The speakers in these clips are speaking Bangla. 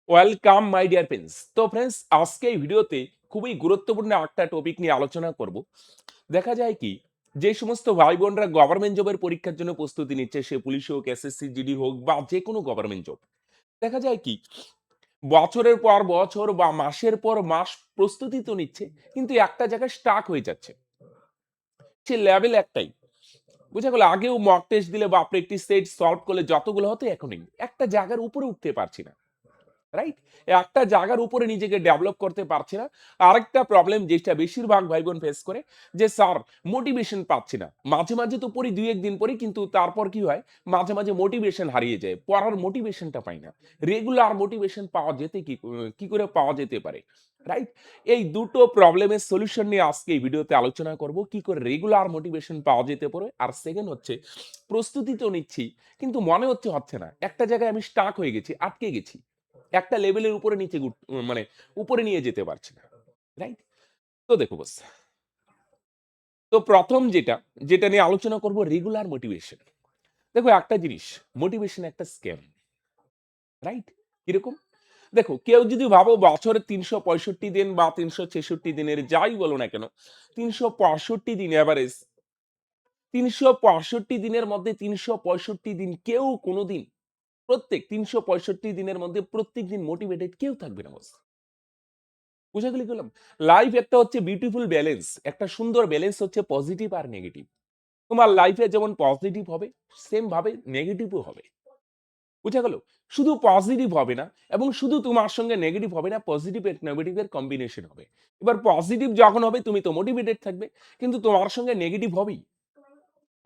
Welcome my dear friends. তো ফ্রেন্ডস, আজকে এই ভিডিওতে খুবই গুরুত্বপূর্ণ একটা টপিক নিয়ে আলোচনা করব। দেখা যায় কি, যে সমস্ত ভাই বোনরা গভর্নমেন্ট জবের পরীক্ষার জন্য প্রস্তুতি নিচ্ছে, সে পুলিশ হোক, এসএসসি, জিডি হোক বা যে কোনো গভর্নমেন্ট জব, দেখা যায় কি বছরের পর বছর বা মাসের পর মাস প্রস্তুতি তো নিচ্ছে, কিন্তু একটা জায়গায় স্টাক হয়ে যাচ্ছে। সে লেভেল একটাই, বুঝা গেল। আগেও মক টেস্ট দিলে বা প্র্যাকটিস সেট সলভ করলে যতগুলো হতো, এখনই একটা জায়গার উপরে উঠতে পারছি না, রাইট? একটা জায়গার উপরে নিজেকে ডেভেলপ করতে পারছি না। আরেকটা প্রবলেম যেটা বেশিরভাগ ভাই বোন ফেস করে, যে স্যার মোটিভেশন পাচ্ছি না। মাঝে মাঝে তো পড়ি, দুই একদিন পড়ি, কিন্তু তারপর কি হয়, মাঝে মাঝে মোটিভেশন হারিয়ে যায়, পড়ার মোটিভেশনটা পাই না। রেগুলার মোটিভেশন পাওয়া যেতে কি করে পাওয়া যেতে পারে, রাইট? এই দুটো প্রবলেমের সলিউশন নিয়ে আজকে এই ভিডিওতে আলোচনা করব, কি করে রেগুলার মোটিভেশন পাওয়া যেতে পারে। আর সেকেন্ড হচ্ছে, প্রস্তুতি তো নিচ্ছি, কিন্তু মনে হচ্ছে না, একটা জায়গায় আমি স্টাক হয়ে গেছি, আটকে গেছি, একটা লেভেলের উপরে নিচে মানে উপরে নিয়ে যেতে পারছি না, রাইট? তো দেখো বস, তো প্রথম যেটা নিয়ে আলোচনা করব, রেগুলার মোটিভেশন। দেখো একটা জিনিস, মোটিভেশন একটা স্ক্যাম, রাইট? কিরকম? দেখো, কেউ যদি ভাবো বছরে ৩৬৫ দিন বা ৩৬৬ দিনের যাই বলো না কেন, ৩৬৫ দিন এভারেজ, ৩৬৫ দিনের মধ্যে ৩৬৫ দিন কেউ কোনোদিন, প্রত্যেক ৩৬৫ দিনের মধ্যে প্রত্যেক দিন মোটিভেটেড কেউ থাকবে না বস। বুঝা গেল কি বললাম? লাইফ একটা হচ্ছে বিউটিফুল ব্যালেন্স। একটা সুন্দর ব্যালেন্স হচ্ছে পজিটিভ আর নেগেটিভ। তোমার লাইফে যেমন পজিটিভ হবে, সেম ভাবে নেগেটিভও হবে। বুঝা গেল? শুধু পজিটিভ হবে না এবং শুধু তোমার সঙ্গে নেগেটিভ হবে না, পজিটিভ আর নেগেটিভ এর কম্বিনেশন হবে। এবার পজিটিভ যখন হবে তুমি তো মোটিভেটেড থাকবে, কিন্তু তোমার সঙ্গে নেগেটিভ হবেই।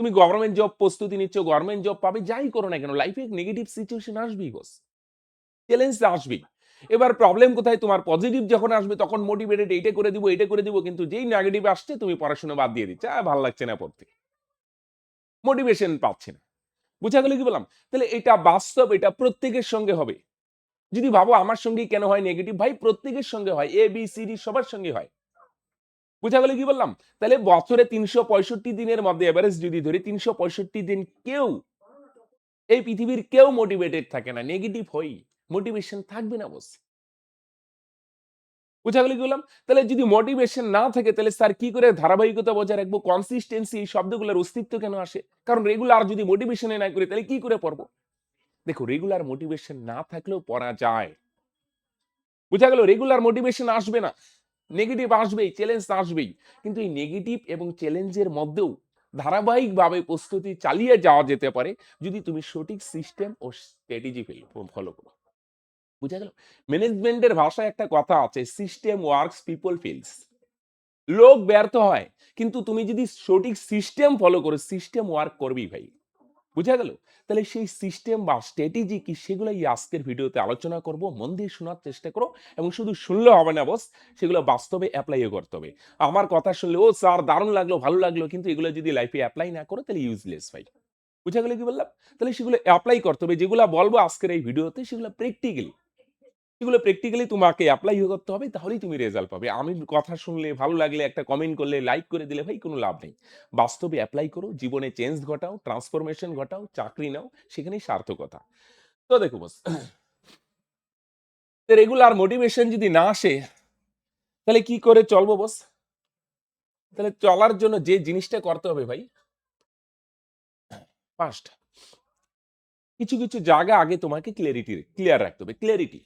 তুমি গভর্নমেন্ট জব প্রস্তুতি নিচ্ছ, গভর্নমেন্ট জব পাবে, যাই করো না কেন, লাইফে নেগেটিভ সিচুয়েশন আসবেই বস। চ্যালেঞ্জ আসবেই। এবার প্রবলেম কোথায়? তোমার পজিটিভ যখন আসবে তখন মোটিভেটেড, এইটা করে দিব, এইটা করে দিব, কিন্তু যেই নেগেটিভ আসছে তুমি পড়াশোনা বাদ দিয়ে দিচ্ছ। ভাল লাগছে না পড়তে। মোটিভেশন পাচ্ছে না। বুঝা গেল কি বললাম? তাহলে এটা বাস্তব, এটা প্রত্যেকের সঙ্গে হবে। যদি ভাবো আমার সঙ্গেই কেন হয় নেগেটিভ, ভাই প্রত্যেকের সঙ্গে হয়। এ বি সি ডি সবার সঙ্গে হয়। বুঝা গেল কি বললাম? তাহলে বছরে ৩৬৫ দিনের মধ্যে এভারেজ যদি ধরি, ৩৬৫ দিন কেউ, এই পৃথিবীর কেউ মোটিভেটেড থাকে না। নেগেটিভ হই। মোটিভেশন থাকবে না বস। বুঝা গেল কি বললাম? তাহলে যদি মোটিভেশন না থাকে, তাহলে স্যার কি করে ধারাবাহিকতা বজায় রাখবো? কনসিস্টেন্সি এই শব্দগুলোর অস্তিত্ব কেন আসে? কারণ রেগুলার যদি মোটিভেশন না করি, তাহলে কি করে পড়বো? দেখো, রেগুলার মোটিভেশন না থাকলেও পড়া যায়। বুঝা গেল? রেগুলার মোটিভেশন আসবে না। নেগেটিভ আসবেই, চ্যালেঞ্জ আসবেই। কিন্তু এই নেগেটিভ এবং চ্যালেঞ্জের মধ্যেও ধারাবাহিকভাবে প্রস্তুতি চালিয়ে যাওয়া যেতে পারে, যদি তুমি সঠিক সিস্টেম ও স্ট্র্যাটেজি ফলো করো। বুঝা গেল? ম্যানেজমেন্টের ভাষায় একটা কথা আছে, সিস্টেম ওয়ার্কস, পিপল ফেইলস। লোক ব্যর্থ হয়, কিন্তু তুমি যদি সঠিক সিস্টেম ফলো করো, সিস্টেম ওয়ার্ক করবেই ভাই। বুঝা গেল? তাহলে সেই সিস্টেম বা স্ট্র্যাটেজি কি, সেগুলাই আজকের ভিডিওতে আলোচনা করব। মন দিয়ে শোনার চেষ্টা করো, এবং শুধু শুনলে হবে না বস, সেগুলো বাস্তবে এপ্লাইও করতে হবে। আমার কথা শুনলে, ও স্যার দারুণ লাগলো, ভালো লাগলো, কিন্তু এগুলো যদি লাইফে এপ্লাই না করো, তাহলে ইউজলেস ভাই। বুঝা গেল কি বললাম? তাহলে সেগুলো এপ্লাই করতে হবে। যেগুলো বলবো আজকের এই ভিডিওতে, সেগুলো প্র্যাকটিক্যালি, এগুলো প্র্যাকটিক্যালি তোমাকে এপ্লাই করতে হবে, তাহলেই তুমি রেজাল্ট পাবে। আমি কথা শুনলে, ভালো লাগলে, একটা কমেন্ট করলে, লাইক করে দিলে ভাই কোনো লাভ নেই। বাস্তবে এপ্লাই করো, জীবনে চেঞ্জ ঘটাও, ট্রান্সফরমেশন ঘটাও, চাকরি নাও, সেখানেই সার্থকতা। তো দেখো বস, রেগুলার মোটিভেশন যদি না আসে, তাহলে কি করে চলবো বস? তাহলে চলার জন্য যে জিনিসটা করতে হবে ভাই, ফার্স্ট কিছু কিছু জায়গা আগে তোমাকে ক্লিয়ার রাখতে হবে। ক্লিয়ারিটি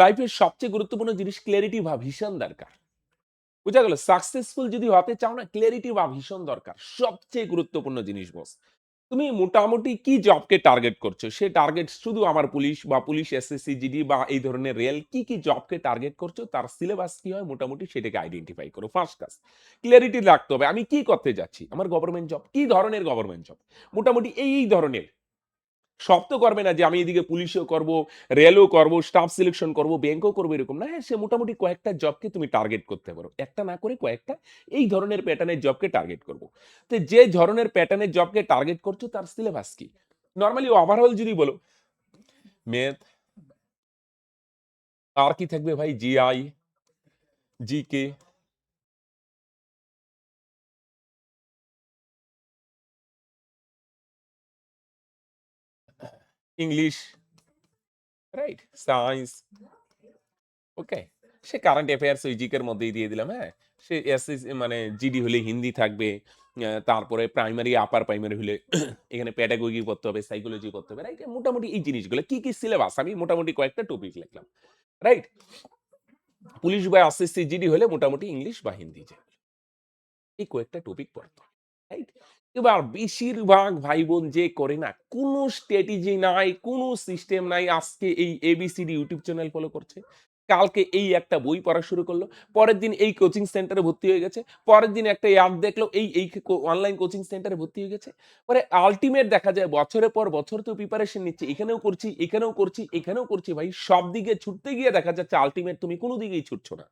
লাইফের সবচেয়ে গুরুত্বপূর্ণ জিনিস। ক্লিয়ারিটি বা ভিশন দরকার। বুঝা গেল? সাকসেসফুল যদি হতে চাও না, ক্লিয়ারিটি বা ভিশন দরকার। সবচেয়ে গুরুত্বপূর্ণ জিনিস বস। তুমি মোটামুটি কি জবকে টার্গেট করছো? সে টার্গেট শুধু আমার পুলিশ বা পুলিশ, এসএসসি, জিডি বা এই ধরনের রেল, কি জবকে টার্গেট করছো, তার সিলেবাস কি হয় মোটামুটি সেটাকে আইডেন্টিফাই করো। ফার্স্ট কাজ, ক্লিয়ারিটি রাখতে হবে। আমি কি করতে যাচ্ছি? আমার গভর্নমেন্ট জব। কি ধরনের গভর্নমেন্ট জব? মোটামুটি এই ধরনের। সব তো করবে না যে আমি এদিকে পুলিশও করব, রেলও করব, স্টাফ সিলেকশন করব, ব্যাংকও করব, এরকম না। হ্যাঁ, সে মোটামুটি কয়েকটা জবকে তুমি টার্গেট করতে পারো। একটা না করে কয়েকটা এই ধরনের প্যাটার্নের জবকে টার্গেট করব। তো যে ধরনের প্যাটার্নের জবকে টার্গেট করছো, তার সিলেবাস কি? নরমালি ওভারঅল যদি বলো, ম্যাথ, আর কি থাকবে ভাই, GI, GK, English, right? Science, okay? সে কারেন্ট অ্যাফেয়ার্স ওই জিকের মধ্যেই দিয়ে দিলাম, হ্যাঁ? সে এসএসসি মানে জিডি হলে হিন্দি থাকবে। তারপরে প্রাইমারি, আপার প্রাইমারি হলে এখানে প্যাডাগজি পড়তে হবে, সাইকোলজি পড়তে হবে, রাইট? মোটামুটি এই জিনিসগুলো কি, কি সিলেবাস আমি মোটামুটি কয়েকটা টপিক লিখলাম, রাইট? পুলিশ বা এসএসসি জিডি হলে মোটামুটি ইংলিশ বা হিন্দি যে এই কয়েকটা টপিক পড়তে হবে, রাইট? এবার বেশিরভাগ ভাই-বোন যে করে না, কোনো স্ট্র্যাটেজি নাই, কোনো সিস্টেম নাই। আজকে এই এবিসিডি ইউটিউব চ্যানেল ফলো করছে। কালকে এই একটা বই পড়া শুরু করলো। পরের দিন এই কোচিং সেন্টারে ভর্তি হয়ে গেছে। পরের দিন একটা অ্যাড দেখলো এই অনলাইন কোচিং সেন্টারে ভর্তি হয়ে গেছে। পরে আল্টিমেট দেখা যায় বছরের পর বছর তো প্রিপারেশন নিচ্ছে। এখানেও করছি, এখানেও করছি, এখানেও করছি ভাই। সব দিকে ছুটতে গিয়ে দেখা যাচ্ছে আল্টিমেট তুমি কোনো দিকেই ছুটছ না।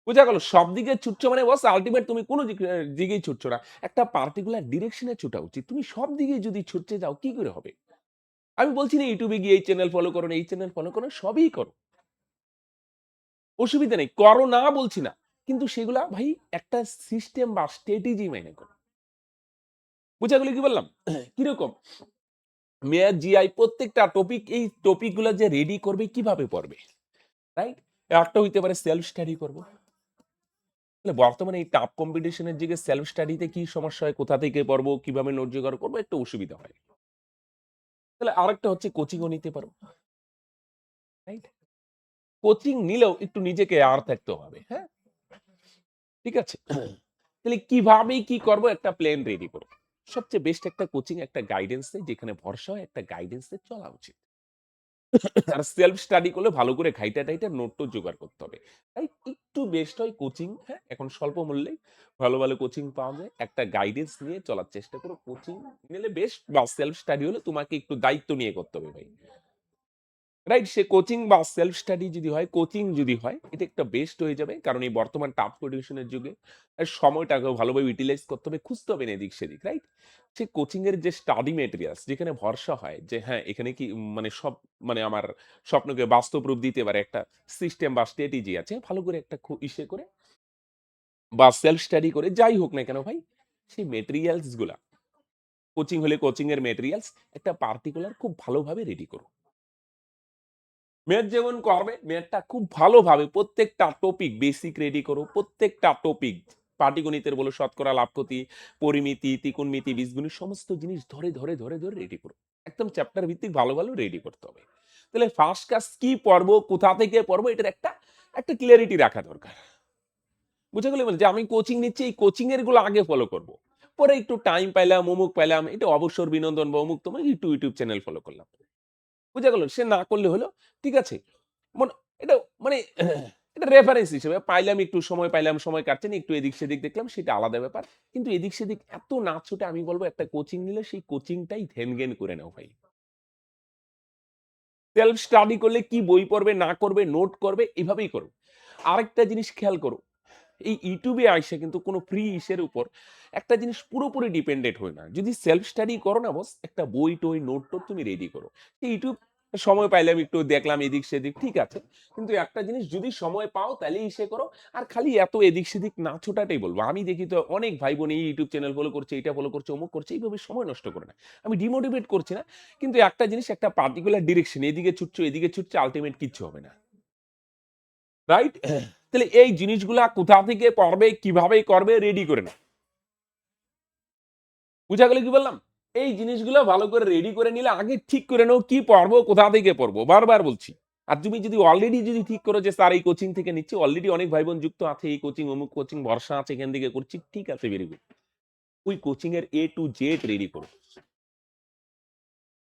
বোঝা গেল? সব দিকে ছুটছো মানে বস আল্টিমেট তুমি কোন দিকেই ছুটছো না। একটা পার্টিকুলার ডিরেকশন এ ছুটা উচিত। তুমি সব দিকে যদি ছুটতে যাও কি করে হবে? আমি বলছি না YouTube এ গিয়ে এই চ্যানেল ফলো করো না, এই চ্যানেল ফলো করো না, সবই করো। অসুবিধা নেই। করো না বলছি না। কিন্তু সেগুলা ভাই একটা সিস্টেম বা স্ট্র্যাটেজি মেনে করো। বুঝা গেল কি বললাম? কিরকম? মেয়ার জিআই প্রত্যেকটা টপিক এই টপিক গুলা যে রেডি করবে কিভাবে পড়বে? রাইট? একটা হইতে পারে সেলফ স্টাডি করব। তাহলে বর্তমানে এই টাফ কম্পিটিশন এর দিকে সেলফ স্টাডিতে কি সমস্যা হয়? কোথা থেকে পড়বো? কিভাবে নোট জোগাড় করবো? একটু অসুবিধা হয়। তাহলে আরেকটা হচ্ছে কোচিং ও নিতে পারো। রাইট? কোচিং নিলেও একটু নিজেকে আর থাকতে হবে। হ্যাঁ? ঠিক আছে? তাহলে কিভাবে কি করব একটা প্ল্যান রেডি করব। সবচেয়ে বেস্ট একটা কোচিং একটা গাইডেন্স এ যেখানে ভরসা হয় একটা গাইডেন্স এ চলা উচিত। আর সেলফ স্টাডি করলে ভালো করে ঘাইটা-টাইটা নোট-টোট জোগাড় করতে হবে। তাই একটু বেস্ট হয় কোচিং, হ্যাঁ? এখন স্বল্প মূল্যে ভালো, ভালো কোচিং পাওয়া যায়। একটা গাইডেন্স নিয়ে চলার চেষ্টা করো। কোচিং নিলে বেস্ট বা সেলফ স্টাডি হলে তোমাকে একটু দায়িত্ব নিয়ে করতে হবে ভাই। রাইট? সে কোচিং বা সেলফ স্টাডি যদি হয়, কোচিং যদি হয়, এটা একটা বেস্ট হয়ে যাবে। কারণ এই বর্তমান টাফ কম্পিটিশন এর যুগে সময়টাকেও ভালোভাবে ইউটিলাইজ করতে হবে, খুঁজতে হবে না এদিক সেদিক, রাইট? সে কোচিং এর যে স্টাডি ম্যাটেরিয়ালস যেখানে ভরসা হয় যে হ্যাঁ, এখানে কি মানে সব মানে আমার স্বপ্নকে বাস্তব রূপ দিতে পারে একটা সিস্টেম বা স্ট্র্যাটেজি আছে। ভালো করে একটা ইসে করে বা সেলফ স্টাডি করে যাই হোক না কেন ভাই, সেই ম্যাটেরিয়ালস গুলা কোচিং হলে কোচিং এর ম্যাটেরিয়ালস একটা পার্টিকুলার খুব ভালোভাবে রেডি করো। মেয়ার যেমন করবে, মেয়ারটা খুব ভালোভাবে প্রত্যেকটা টপিক বেসিক রেডি করো। প্রত্যেকটা টপিক পাটিগণিতের বলো, শতকরা, লাভ ক্ষতি, পরিমিতি, ত্রিকোণমিতি, বীজগণিত সমস্ত জিনিস ধরে রেডি করো। একদম চ্যাপ্টার ভিত্তিক ভালো, ভালো রেডি করতে হবে। তাহলে ফার্স্ট কাজ কি পড়বো, কোথা থেকে পড়বো এটার একটা ক্লারিটি রাখা দরকার। বুঝা গেল? যে আমি কোচিং নিচ্ছি, এই কোচিং এর গুলো আগে ফলো করব। পরে একটু টাইম পাইলাম, অমুক পাইলাম, এটা অবসর বিনোদন বা অমুক তমুক একটু ইউটিউব চ্যানেল ফলো করলাম। বুঝা গেল? সে না করলে হলো, ঠিক আছে? মন এটা মানে এটা রেফারেন্স হিসেবে পাইলাম, একটু সময় পাইলাম, সময় কাটছে না, একটু এদিক সেদিক দেখলাম সেটা আলাদা ব্যাপার। কিন্তু এদিক সেদিক এত না ছুটে আমি বলব একটা কোচিং নিলে সেই কোচিংটাই ধ্যান-জ্ঞান করে নাও ভাই। সেলফ স্টাডি করলে কি বই পড়বে, না করবে, নোট করবে এভাবেই করো। আরেকটা জিনিস খেয়াল করো। এই YouTube এ আইসা কিন্তু কোনো ফ্রি ইসের উপর একটা জিনিস পুরোপুরি ডিপেন্ডেন্ট হই না। যদি সেলফ স্টাডি করো না বস, একটা বই-টই, নোট-টোট তুমি রেডি করো। YouTube সময় পাইলাম একটু দেখলাম এদিক সেদিক ঠিক আছে। কিন্তু একটা জিনিস যদি সময় পাও তাইলে ইসে করো। আর খালি এত এদিক সেদিক না ছোটাটাই বলব। আমি দেখি তো অনেক ভাই-বোন এই YouTube চ্যানেল ফলো করছে, এইটা ফলো করছে, অমুক করছে, এইভাবে সময় নষ্ট করে না। আমি ডিমোটিভেট করছি না। কিন্তু একটা জিনিস একটা পার্টিকুলার ডিরেকশন এদিকে ছুটছো, এদিকে ছুটছো আল্টিমেট কিচ্ছু হবে না। রাইট? তাহলে এই জিনিসগুলা কোথা থেকে পড়বে, কিভাবে করবে রেডি করে নাও। বুঝা গেল কি বললাম? এই জিনিসগুলো ভালো করে রেডি করে নিলে আগে ঠিক করে নাও কি পড়বো, কোথা থেকে পড়বো। বারবার বলছি। আর তুমি যদি অলরেডি যদি ঠিক করো যে স্যার এই কোচিং থেকে নিচ্ছি, অলরেডি অনেক ভাই-বোন যুক্ত আছে এই কোচিং, অমুক কোচিং ভরসা আছে এখান থেকে করছি। ঠিক আছে, ভেরি গুড। ওই কোচিং এর A to Z রেডি করো।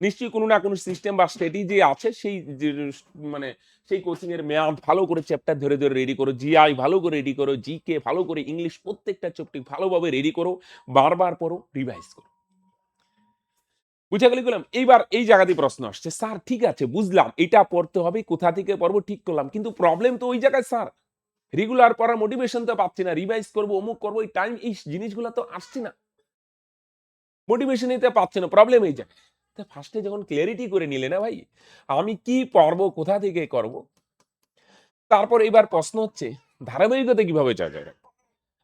নিশ্চয়ই কোনো না কোনো সিস্টেম বা স্ট্র্যাটেজি আছে সেই যে মানে সেই কোচিং এর মেয়াদ ভালো করে চ্যাপ্টার ধরে রেডি করো। জিআই ভালো করে রেডি করো। জিকে ভালো করে ইংলিশ প্রত্যেকটা টপিক ভালোভাবে রেডি করো। বারবার পড়ো, রিভাইজ করো। বুঝা গেল কি বললাম? এইবার এই জায়গাতেই প্রশ্ন আসছে। স্যার ঠিক আছে বুঝলাম এটা পড়তে হবে, কোথা থেকে পড়বো ঠিক করলাম। কিন্তু প্রবলেম তো ওই জায়গায় স্যার। রেগুলার পড়ার মোটিভেশন তো পাচ্ছি না। রিভাইজ করব, অমুক করব, এই টাইম এই জিনিসগুলো তো আসছে না। মোটিভেশন নিতে পারছে না। প্রবলেম এই জায়গায়। তো ফার্স্ট এ যখন ক্লারিটি করে নিলে না ভাই, আমি কি পড়বো, কোথা থেকে করব? তারপর এবার প্রশ্ন হচ্ছে ধারাবাহিকতা কিভাবে বজায় রাখবো?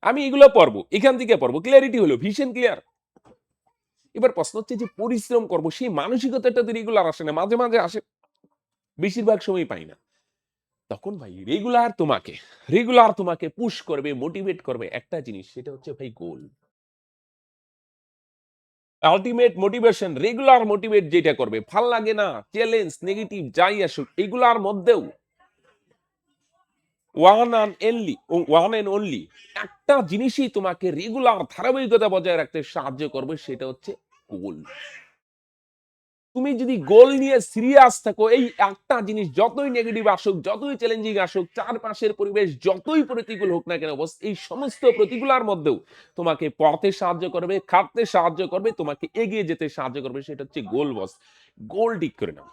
আমি এগুলো পড়বো, এখান থেকে পড়বো। ক্লারিটি হলো, ভিশন ক্লিয়ার। এবার প্রশ্ন হচ্ছে যে পরিশ্রম করব সেই মানসিকতাটা তো রেগুলার আসে না। মাঝে, মাঝে আসে। বেশিরভাগ সময় পাই না। তখন ভাই রেগুলার তোমাকে পুশ করবে, মোটিভেট করবে একটা জিনিস, সেটা হচ্ছে ভাই গোল। আল্টিমেট মোটিভেশন, রেগুলার মোটিভেট যেটা করবে, ভাল লাগে না, চ্যালেঞ্জ, নেগেটিভ যাই আসুক, এগুলার মধ্যেও ওয়ান অ্যান্ড অনলি একটা জিনিসই তোমাকে রেগুলার ধারাবাহিকতা বজায় রাখতে সাহায্য করবে, সেটা হচ্ছে গোল। তুমি যদি গোল নিয়ে সিরিয়াস থাকো, এই একটা জিনিস যতই নেগেটিভ আসুক, যতই চ্যালেঞ্জিং আসুক, চারপাশের পরিবেশ যতই প্রতিকূল হোক না কেন বস, এই সমস্ত প্রতিকূলার মধ্যেও তোমাকে পড়তে সাহায্য করবে, খাটতে সাহায্য করবে, তোমাকে এগিয়ে যেতে সাহায্য করবে, সেটা হচ্ছে গোল বস। গোল ঠিক করে নাও।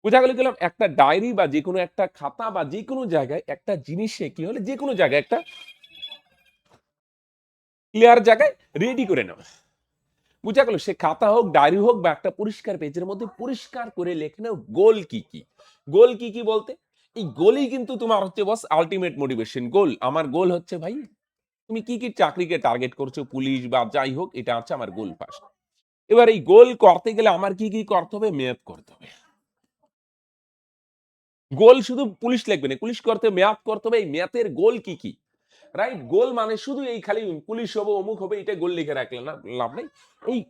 বোঝা গেল গেলাম একটা ডায়েরি বা যেকোনো একটা খাতা বা যেকোনো জায়গায় একটা জিনিসে কি হলে যেকোনো জায়গায় একটা ক্লিয়ার জায়গায় রেডি করে নাও। বুঝা গেল, সে খাতা হোক, ডায়েরি হোক বা একটা পরিষ্কার পেজের মধ্যে পরিষ্কার করে লেখে নাও গোল কি কি। গোল কি কি বলতে, এই গোলই কিন্তু তোমার হচ্ছে বস আল্টিমেট মোটিভেশন। গোল, আমার গোল হচ্ছে ভাই, তুমি কি কি চাকরিকে টার্গেট করছো, পুলিশ বা যাই হোক, এটা হচ্ছে আমার গোল ফার্স্ট। এবার এই গোল করতে গেলে আমার কি কি করতে হবে, মেয়াদ করতে হবে। গোল শুধু পুলিশ লিখবে না, পুলিশ করতে মেয়াদ করতে হবে, এই মেয়াদের গোল কি কি। রাইট, গোল মানে শুধু এই খালি পুলিশ হবে, অমুক হবে, এটা গোল লিখে রাখলে না লাভ নেই।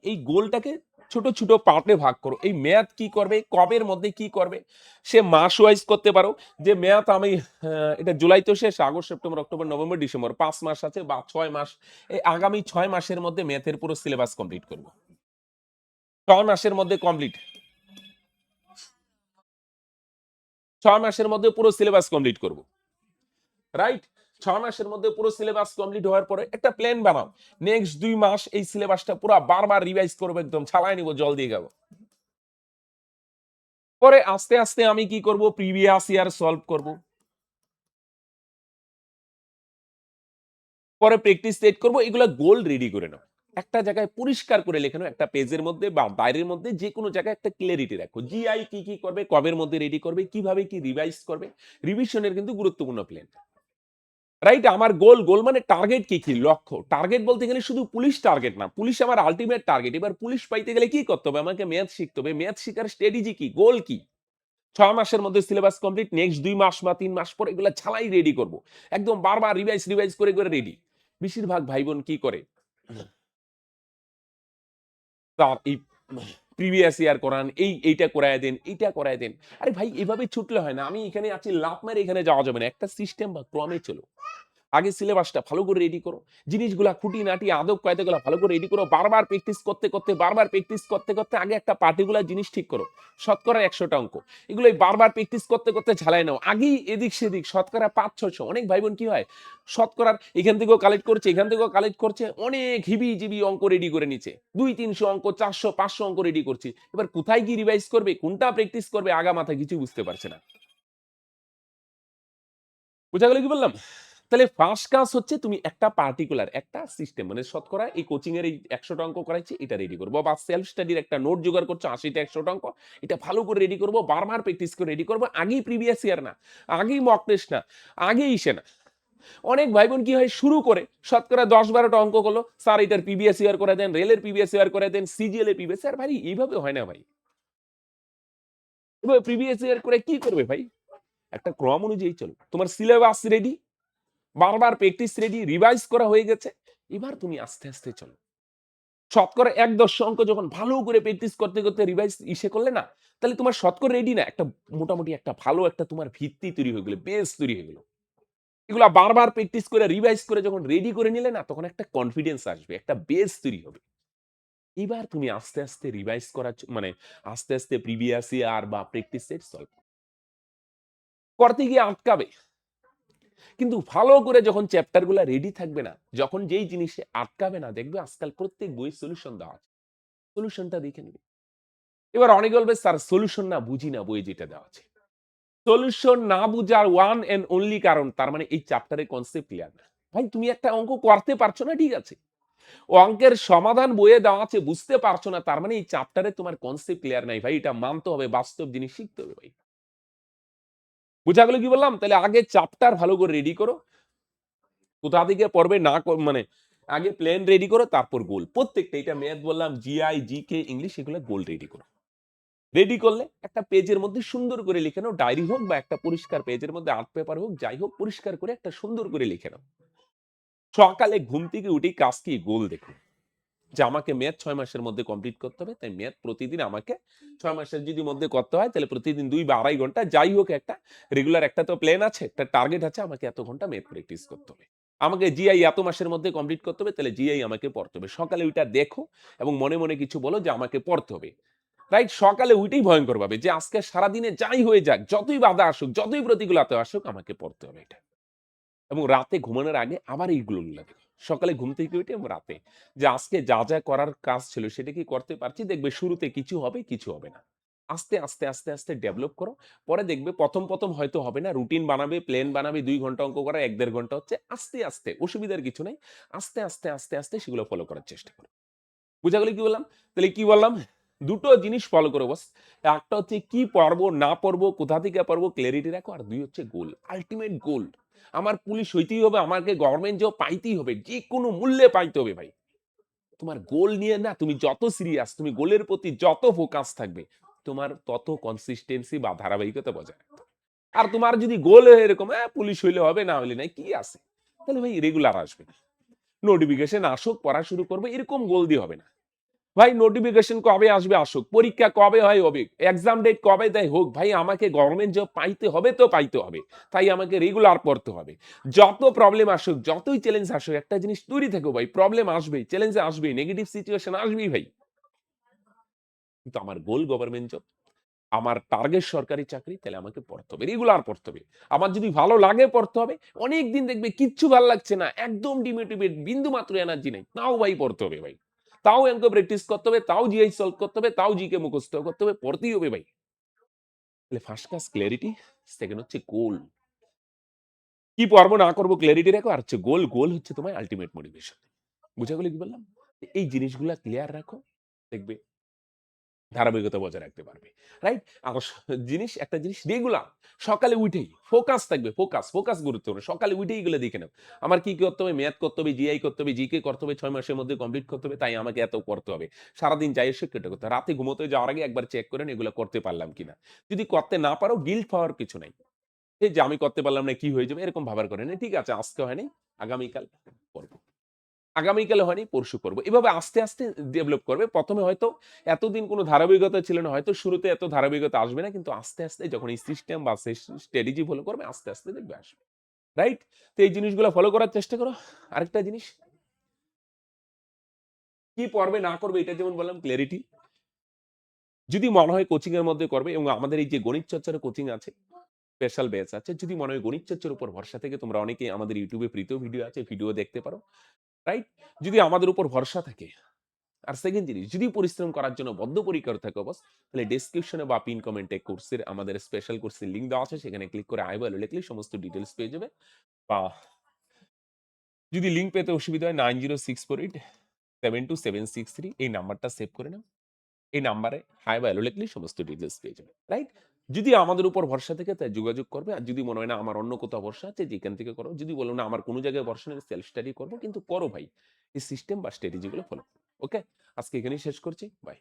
এই গোলটাকে ছোট ছোট পার্টে ভাগ করো। এই মেয়াদ কি করবে, কবের মধ্যে কি করবে, সে মাস ওয়াইজ করতে পারো। যে মেয়াদ আমি এটা জুলাই তো শেষ, August September October November December 5 মাস আছে বা 6 মাস। এই আগামী 6 মাসের মধ্যে ম্যাথের পুরো সিলেবাস কমপ্লিট করবো। 6 মাসের মধ্যে কমপ্লিট, 6 মাসের মধ্যে পুরো সিলেবাস কমপ্লিট করবো। রাইট, 6 মাসের মধ্যে পুরো সিলেবাস কমপ্লিট হওয়ার পরে একটা প্ল্যান বানাও। নেক্সট 2 মাস এই সিলেবাসটা পুরো বারবার রিভাইজ করবো, একদম ছালাই নিব, জল দিয়ে যাবো। পরে আস্তে আস্তে আমি কি করব, প্রিভিয়াস ইয়ার সলভ করব। পরে প্র্যাকটিস সেট করব, এগুলা গোল রেডি করে নাও। একটা জায়গায় পরিষ্কার করে লেখানো, একটা পেজের মধ্যে বা ডায়েরির মধ্যে যে কোনো জায়গায় একটা ক্লিয়ারিটি রাখো। জিআই কি কি করবে, কবের মধ্যে রেডি করবে, কিভাবে কি রিভাইজ করবে। রিভিশনের কিন্তু গুরুত্বপূর্ণ প্ল্যান। রাইট, আমার গোল, গোল মানে টার্গেট কি কি, লক্ষ্য। টার্গেট বলতে গেলে শুধু পুলিশ টার্গেট না, পুলিশ আমার আলটিমেট টার্গেট। এবার পুলিশ পাইতে গেলে কি করতে হবে, আমাকে ম্যাথ শিখতে হবে। ম্যাথ শিখার স্ট্র্যাটেজি কি, গোল কি। 6 মাসের মধ্যে সিলেবাস কমপ্লিট, নেক্সট 2 মাস বা 3 মাস পর এগুলো ছালাই রেডি করব। একদম বারবার রিভাইজ রিভাইজ করে করে রেডি। বেশিরভাগ ভাই বোন কি করে, তার এই প্রিভিয়াস ইয়ার করান, এইটা করায় দেন, এইটা করায় দেন। আরে ভাই, এভাবে ছুটলে হয় না। আমি এখানে আছি, লাফ মেরে এখানে যাওয়া যাবে না। একটা সিস্টেম বা ক্রমে চলো। আগে সিলেবাসটা ভালো করে রেডি করো। জিনিসগুলা খুঁটিনাটি আদব কায়দাগুলা ভালো করে রেডি করো। বারবার প্র্যাকটিস করতে করতে, বারবার প্র্যাকটিস করতে করতে আগে একটা পার্টিকুলার জিনিস ঠিক করো। শতকরা 100টা অঙ্ক। এগুলোই বারবার প্র্যাকটিস করতে করতে ঝালাই নাও। আগেই এদিক সেদিক শতকরা 500-600। অনেক ভাই বোন কি হয়, শতকরার এখান থেকেও কালেক্ট করছে, এখান থেকেও কালেক্ট করছে, অনেক হিবি-জিবি অঙ্ক রেডি করে নিচ্ছে। 200-300 অঙ্ক, 400-500 অঙ্ক রেডি করছি। এবার কোথায় কি রিভাইজ করবে, কোনটা প্র্যাকটিস করবে, আগা মাথা কিছু বুঝতে পারছে না। বুঝা গেল কি বললাম? তাহলে ফার্স্ট কাজ হচ্ছে তুমি একটা পার্টিকুলার একটা সিস্টেম মানে শতকরা এই কোচিং এর এই 100 টা অঙ্ক করাইছি, এটা রেডি করব। বা সেলফ স্টাডির একটা নোট জোগাড় করছো 80 টা 100 টা অঙ্ক, এটা ভালো করে রেডি করব, বারবার প্র্যাকটিস করে রেডি করব। আগেই প্রিভিয়াস ইয়ার না, আগেই মক টেস্ট না, আগেই ইসে না। অনেক ভাই বোন কি হয়, শুরু করে শতকরা 10-12 টা অঙ্ক করলো, স্যার এটার প্রিভিয়াস ইয়ার করে দেন, রেলের প্রিভিয়াস ইয়ার করে দেন, সিজিএল এর প্রিভিয়াস ইয়ার। ভাই এইভাবে হয় না ভাই। এভাবে প্রিভিয়াস ইয়ার করে কি করবে ভাই? একটা ক্রম অনুযায়ী চলো। তোমার সিলেবাস রেডি, বারবার প্র্যাকটিস রেডি, রিভাইজ করা হয়ে গেছে। এবার তুমি আস্তে আস্তে চলো। শতকরা ১-১০ অঙ্ক যখন ভালো করে প্র্যাকটিস করতে করতে রিভাইজ করলে না, তাহলে তোমার শতকরা রেডি না, একটা মোটামুটি একটা ভালো একটা তোমার ভিত্তি তৈরি হয়ে গেল, বেস তৈরি হয়ে গেল। এগুলা বারবার প্র্যাকটিস করে রিভাইজ করে যখন রেডি করে নিলে না, তখন একটা কনফিডেন্স আসবে, একটা বেস তৈরি হবে। এবার তুমি আস্তে আস্তে রিভাইজ করা মানে আস্তে আস্তে প্রিভিয়াস ইয়ার বা প্র্যাকটিস সেট সলভ করতে গিয়ে আটকাবে। কিন্তু ভালো করে যখন চ্যাপ্টার গুলা রেডি থাকবে না, যখন যেই জিনিসে আটকাবে না, দেখবে আজকাল প্রত্যেক বইয়ে সলিউশন দেওয়া আছে। সলিউশনটা দেখে নিবে। এবার অনেকে বলবে, স্যার সলিউশন না বুঝি না বইয়ে যেটা দেওয়া আছে। সলিউশন না বুঝার ওয়ান এন্ড অনলি কারণ, তার মানে এই চ্যাপ্টারের কনসেপ্ট ক্লিয়ার না। ভাই তুমি একটা অঙ্ক করতে পারছো না, ঠিক আছে। অঙ্কের সমাধান বইয়ে দেওয়া আছে, বুঝতে পারছো না, তার মানে এই চ্যাপ্টারে তোমার কনসেপ্ট ক্লিয়ার নাই ভাই। এটা মানতে হবে, বাস্তব জিনিস শিখতে হবে ভাই। বুঝা গেল কি বললাম? তাহলে আগে চ্যাপ্টার ভালো করে রেডি করো। কোথা থেকে পড়বে না মানে আগে প্ল্যান রেডি করো, তারপর গোল। প্রত্যেকটা, এটা ম্যাথ বললাম, জিআই, জিকে, ইংলিশ, এগুলো গোল রেডি করো। রেডি করলে একটা পেজের মধ্যে সুন্দর করে লিখে নাও, ডায়েরি হোক বা একটা পরিষ্কার পেজের মধ্যে আর্ট পেপার হোক, যাই হোক পরিষ্কার করে একটা সুন্দর করে লিখে নাও। সকালে ঘুম থেকে উঠেই কাজ কি? গোল দেখুন। যে আমাকে মেয়াদ ৬ মাসের মধ্যে কমপ্লিট করতে হবে। তাই মেয়াদ প্রতিদিন আমাকে ৬ মাসের যদি মধ্যে করতে হয় তাহলে প্রতিদিন ২ বা ২.৫ ঘন্টা যাই হোক একটা রেগুলার একটা তো প্ল্যান আছে, একটা টার্গেট আছে আমাকে এত ঘন্টা মেয়াদ প্র্যাকটিস করতে হবে। আমাকে জিআই এত মাসের মধ্যে কমপ্লিট করতে হবে তাহলে জিআই আমাকে পড়তে হবে। সকালে ওইটা দেখো এবং মনে, মনে কিছু বলো যে আমাকে পড়তে হবে। রাইট? সকালে উইটাই ভয়ংকর ভাবে যে আজকে সারাদিনে যাই হয়ে যাক, যতই বাধা আসুক, যতই প্রতিকূলতা আসুক আমাকে পড়তে হবে এটা। এবং রাতে ঘুমানোর আগে আবার এইগুলো লাগে। সকালে ঘুম থেকে উঠে এবং রাতে যে আজকে যা, যা করার কাজ ছিল সেটা কি করতে পারছি? দেখবে শুরুতে কিছু হবে, কিছু হবে না। আস্তে, আস্তে ডেভেলপ করো। পরে দেখবে ১ম হয়তো হবে না। রুটিন বানাবে, প্ল্যান বানাবে ২ ঘন্টা অঙ্ক করা ১-১.৫ ঘন্টা হচ্ছে। আস্তে, অসুবিধার কিছু নাই। আস্তে, সেগুলো ফলো করার চেষ্টা করো। বুঝা গেল কি বললাম? তাহলে কি বললাম? ২ টো জিনিস ফলো করো বস। একটা হচ্ছে কি পড়বো, না পড়বো, কোথা থেকে পড়বো ক্লারিটি রাখো। আর ২ হচ্ছে গোল। Ultimate goal. আমার পুলিশ হইতেই হবে, আমাকে গভর্নমেন্ট জব পাইতেই হবে। যেকোনো মূল্যে পাইতে হবে ভাই। তোমার গোল নিয়ে না তুমি যত সিরিয়াস, তুমি গোলের প্রতি যত ফোকাস থাকবে, তোমার তত কনসিস্টেন্সি বা ধারাবাহিকতা বজায় রাখতে হবে। আর তোমার যদি গোল এরকম পুলিশ হইলে হবে, না হইলে নাই, কি আছে? তাহলে ভাই রেগুলার আসবে না। নোটিফিকেশন আসুক, পড়া শুরু করবে এরকম গোল দিয়ে হবে না। ভাই নোটিফিকেশন কবে আসবে আসুক। পরীক্ষা কবে হয় হবে। এক্সাম ডেট কবে দেয় হোক। ভাই আমাকে গভর্নমেন্ট জব পাইতে হবে তো পাইতে হবে। তাই আমাকে রেগুলার পড়তে হবে। যত প্রবলেম আসুক, যতই চ্যালেঞ্জ আসুক, একটা জিনিস তৈরি থেকো ভাই। প্রবলেম আসবেই, চ্যালেঞ্জ আসবেই, নেগেটিভ সিচুয়েশন আসবেই ভাই। কিন্তু আমার গোল গভর্নমেন্ট জব। আমার টার্গেট সরকারি চাকরি, তাহলে আমাকে পড়তে হবে। রেগুলার পড়তে হবে। আমার যদি ভালো লাগে পড়তে হবে। অনেকদিন দেখবে কিচ্ছু ভাল লাগছে না। একদম ডিমোটিভেট, বিন্দুমাত্র এনার্জি নাই। তাও ভাই পড়তে হবে ভাই। তাও অঙ্ক প্র্যাকটিস করতে হবে, তাও জিআই সলভ করতে হবে, তাও জিকে মুখস্থ করতে হবে, পড়তেই হবে ভাই। তাহলে ফার্স্ট ক্লাস ক্লারিটি, সেকেন্ড হচ্ছে গোল। কি পড়বো না করবো ক্লারিটি রাখো আর হচ্ছে গোল, গোল হচ্ছে তোমার আল্টিমেট মোটিভেশন। বুঝা গেল কি বললাম? এই জিনিসগুলা ক্লিয়ার রাখো। দেখবে ধারাবাহিকতা বজায় রাখতে পারবে। রাইট? আর একটা জিনিস রেগুলার সকালে উঠেই ফোকাস থাকবে, ফোকাস গুরুত্বপূর্ণ। সকালে উঠেই এগুলো দেখে নাও। আমার কি করতে হবে? ম্যাথ করতে হবে, জিআই করতে হবে, জিকে করতে হবে, ৬ মাসের মধ্যে কমপ্লিট করতে হবে। তাই আমাকে এত করতে হবে। সারাদিন যাই এসে কেটে করতে হবে। রাতে ঘুমোতে যাওয়ার আগে একবার চেক করেন এগুলো করতে পারলাম কিনা। যদি করতে না পারো গিল্ট পাওয়ার কিছু নাই। এই যে আমি করতে পারলাম না কি হয়ে যাবে এরকম ভাবার করে না। ঠিক আছে আজকে হয় নাই, আগামীকাল করব। আগামীকালে হয়নি, পরশু করব। এভাবে আস্তে, ডেভেলপ করবে। ১ম এ হয়তো এতদিন কোন ধারাবাহিকতা ছিল না। হয়তো শুরুতে এত ধারাবাহিকতা আসবে না। কিন্তু আস্তে, যখন এই সিস্টেম বা স্ট্র্যাটেজি ফলো করবে আস্তে, দেখবে আসবে। রাইট? তো এই জিনিসগুলো ফলো করার চেষ্টা করো। আরেকটা জিনিস, কি পড়বে না করবে এটা যেমন বললাম ক্লারিটি। যদি মনে হয় কোচিং এর মধ্যে করবে এবং আমাদের এই যে গণিত চর্চার কোচিং আছে, স্পেশাল ব্যাচ আছে। যদি মনে হয় গণিত চর্চার উপর ভরসা থেকে তোমরা অনেকেই আমাদের YouTube এ ফ্রিতেও ভিডিও আছে, ভিডিও দেখতে পারো। রাইট? যদি আমাদের উপর ভরসা থাকে আর সেকেন্ড জিনিস যদি পরিশ্রম করার জন্য বদ্ধপরিকর থাকো বস তাহলে ডেসক্রিপশনে বা পিন কমেন্টে কোর্সের আমাদের স্পেশাল কোর্সের লিংক দেওয়া আছে সেখানে ক্লিক করে আই ভ্যালু লিখলে সমস্ত ডিটেলস পেয়ে যাবে বা যদি লিংক পেতে অসুবিধা হয় 9064872763 এই নাম্বারটা সেভ করে নাও এই নাম্বারে হাই ভ্যালু লিখলে সমস্ত ডিটেলস পেয়ে যাবে রাইট যদি আমাদের উপর ভরসা থেকে তাই যোগাযোগ করবে আর যদি মনে হয় না আমার অন্য কোথাও ভরসা আছে যেখান থেকে করো যদি বলো না আমার কোনো জায়গায় ভরসা নেই সেলফ স্টাডি করবো কিন্তু করো ভাই এই সিস্টেম বা স্ট্র্যাটেজিগুলো ফলো ওকে আজকে এখানেই শেষ করছি বাই